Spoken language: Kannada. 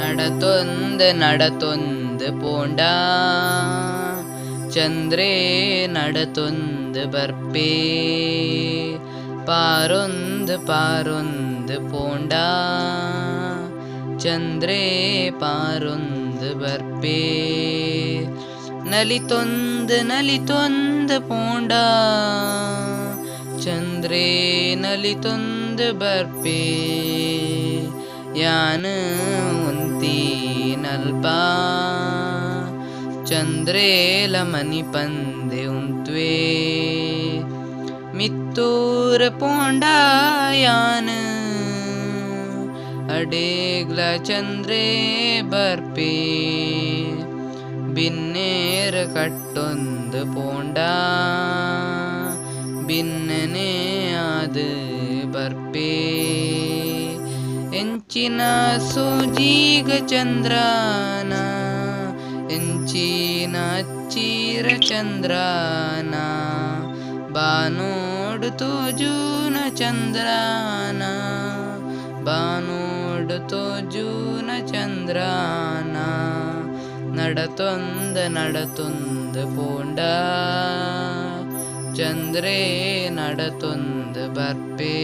നടത്തൊന്ത് പോണ്ട ചന്ദ്രേ നടത്തൊന്ത് ಬರ್ಪೇ പാരൊന്ത് പോണ്ട ചന്ദ്രേ പാരൊന്ത് ಬರ್ಪೇ ನಲಿತೊಂದು ಪೋಂಡ ಚಂದ್ರೇ ನಲಿತೊಂದು ಬರ್ಪೇ ಯಾನು ಉಂತಿ ನಲ್ಪ ಚಂದ್ರೇಲ ಮನಿ ಪಂದೆ ಉಂತ್ವೇ ಮಿತ್ತೂರ ಪೋಂಡ ಯಾನು ಅಡೇಗ್ಲ ಚಂದ್ರೇ ಬರ್ಪೇ ಬಿನ್ನೇರ ಕಟ್ಟೊಂದು ಪೋಂಡ ಬಿನ್ನನೆ ಆದು ಬರ್ಪೇ ಎಂಚಿನ ಸೂಜೀಗ ಚಂದ್ರನ ಎಂಚಿನ ಅಚ್ಚೀರ ಚಂದ್ರನ ಬಾನೋಡು ತೋಜೂನ ಚಂದ್ರನ ಬಾನೋಡು ತೋಜೂನ ಚಂದ್ರನ നടത്തൊന്ത് പോണ്ട ചന്ദ്രേ നടത്തൊന്ത് ಬರ್ಪೇ